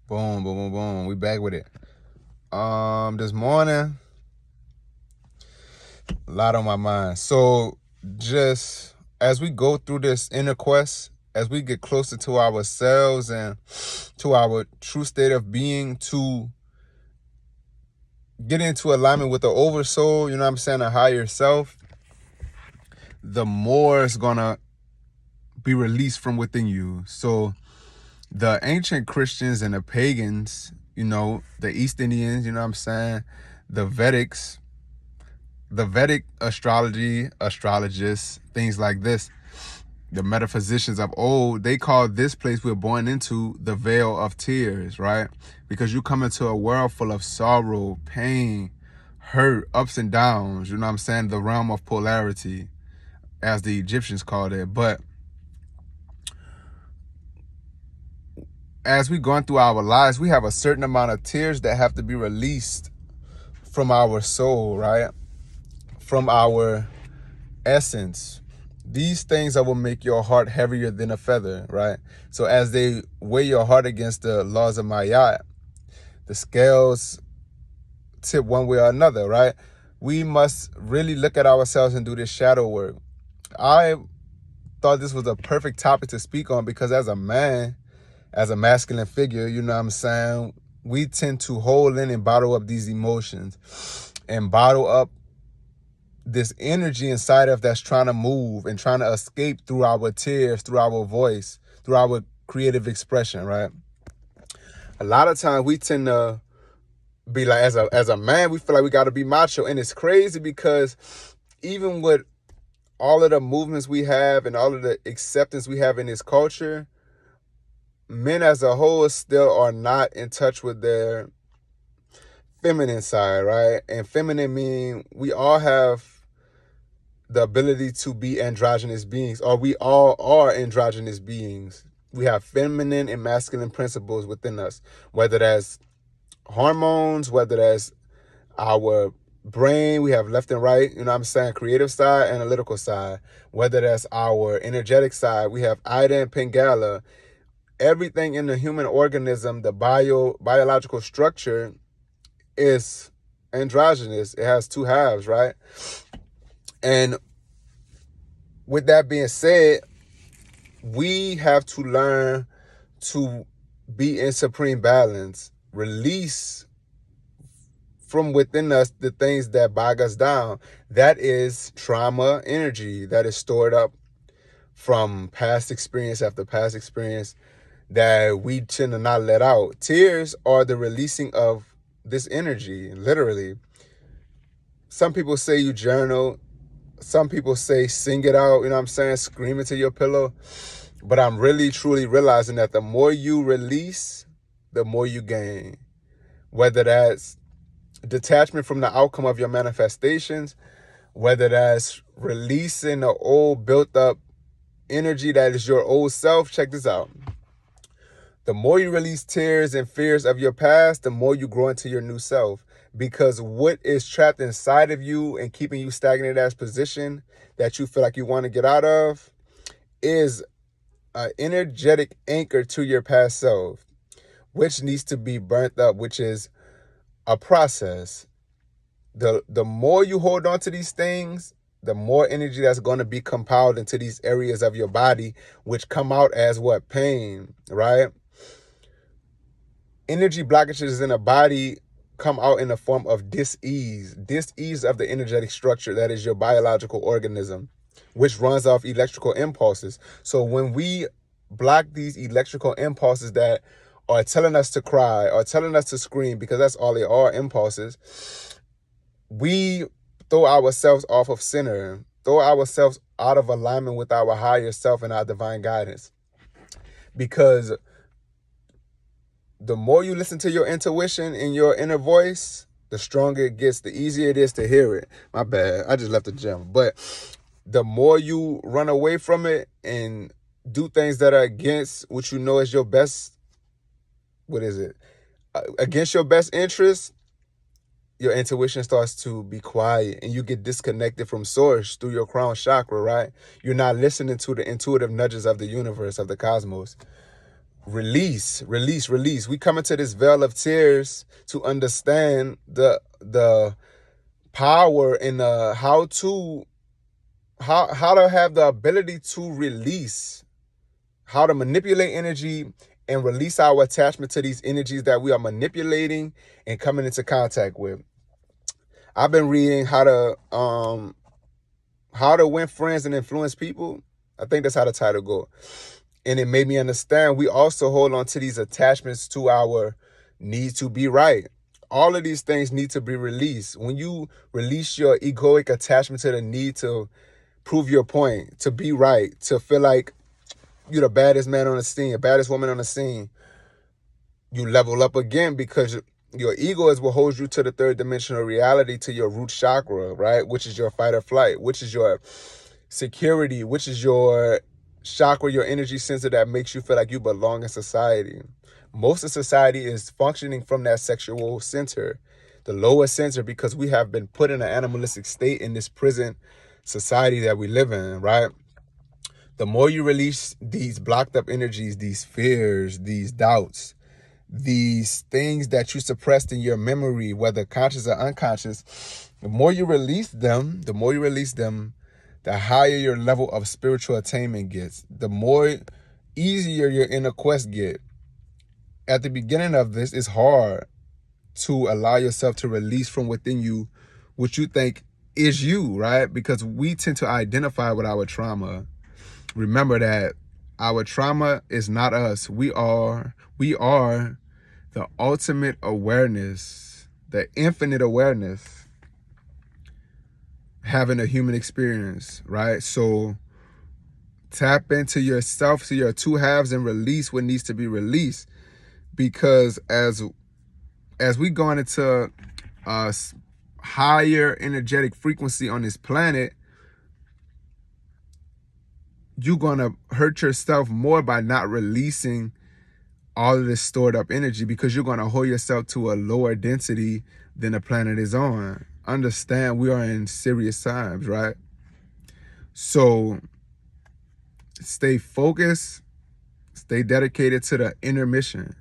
Boom, boom, boom, boom. We back with it. This morning, a lot on my mind. So just as we go through this inner quest, as we get closer to ourselves and to our true state of being, to get into alignment with the oversoul, you know what I'm saying, a higher self, the more it's gonna be released from within you. So the ancient Christians and the pagans, the East Indians, you know what I'm saying, the Vedics, the Vedic astrology, astrologists, things like this, the metaphysicians of old, they call this place we're born into the vale of tears, right? Because you come into a world full of sorrow, pain, hurt, ups and downs, you know what I'm saying? The realm of polarity, as the Egyptians called it. But as we going through our lives, we have a certain amount of tears that have to be released from our soul, right? From our essence. These things that will make your heart heavier than a feather, right? So as they weigh your heart against the laws of Ma'at, the scales tip one way or another, right? We must really look at ourselves and do this shadow work. I thought this was a perfect topic to speak on because as a man, as a masculine figure, you know what I'm saying, we tend to hold in and bottle up these emotions and bottle up this energy inside of that's trying to move and trying to escape through our tears, through our voice, through our creative expression, right? A lot of times we tend to be like, as a man, we feel like we got to be macho. And it's crazy because even with all of the movements we have and all of the acceptance we have in this culture, men as a whole still are not in touch with their feminine side, right? And feminine meaning we all have the ability to be androgynous beings, or we all are androgynous beings. We have feminine and masculine principles within us, whether that's hormones, whether that's our brain, we have left and right, you know what I'm saying, creative side, analytical side, whether that's our energetic side, we have Ida and Pingala. Everything in the human organism, the biological structure is androgynous. It has two halves, right? And with that being said, we have to learn to be in supreme balance, release from within us the things that bog us down. That is trauma energy that is stored up from past experience after past experience that we tend to not let out. Tears are the releasing of this energy, literally. Some people say you journal. Some people say sing it out, you know what I'm saying, scream into your pillow. But I'm really, truly realizing that the more you release, the more you gain. Whether that's detachment from the outcome of your manifestations, whether that's releasing the old built up energy that is your old self. Check this out. The more you release tears and fears of your past, the more you grow into your new self. Because what is trapped inside of you and keeping you stagnant as position that you feel like you want to get out of is an energetic anchor to your past self, which needs to be burnt up, which is a process. The more you hold on to these things, the more energy that's going to be compiled into these areas of your body, which come out as what? Pain, right? Energy blockages in the body come out in the form of dis-ease of the energetic structure that is your biological organism, which runs off electrical impulses. So when we block these electrical impulses that are telling us to cry or telling us to scream, because that's all they are, impulses, we throw ourselves off of center, throw ourselves out of alignment with our higher self and our divine guidance. Because the more you listen to your intuition and your inner voice, the stronger it gets, the easier it is to hear it. My bad, I just left the gym. But the more you run away from it and do things that are against what you know is your best, against your best interest, your intuition starts to be quiet and you get disconnected from source through your crown chakra, right? You're not listening to the intuitive nudges of the universe, of the cosmos. release, release, release. We come into this veil of tears to understand the power and how to have the ability to release, how to manipulate energy and release our attachment to these energies that we are manipulating and coming into contact with. I've been reading how to win friends and influence people. I think that's how the title go. And it made me understand we also hold on to these attachments to our need to be right. All of these things need to be released. When you release your egoic attachment to the need to prove your point, to be right, to feel like you're the baddest man on the scene, baddest woman on the scene, you level up again, because your ego is what holds you to the third dimensional reality, to your root chakra, right? Which is your fight or flight, which is your security, which is your chakra, your energy center that makes you feel like you belong in society. Most of society is functioning from that sexual center, the lower center, because we have been put in an animalistic state in this prison society that we live in, right? The more you release these blocked up energies, these fears, these doubts, these things that you suppressed in your memory, whether conscious or unconscious, the more you release them, the higher your level of spiritual attainment gets, the more easier your inner quest get. At the beginning of this, it's hard to allow yourself to release from within you what you think is you, right? Because we tend to identify with our trauma. Remember that our trauma is not us. We are the ultimate awareness, the infinite awareness, having a human experience, right? So tap into yourself, to your two halves, and release what needs to be released. Because as we go into a higher energetic frequency on this planet, you're going to hurt yourself more by not releasing all of this stored up energy, because you're going to hold yourself to a lower density than the planet is on. Understand, we are in serious times, right? So stay focused, stay dedicated to the inner mission.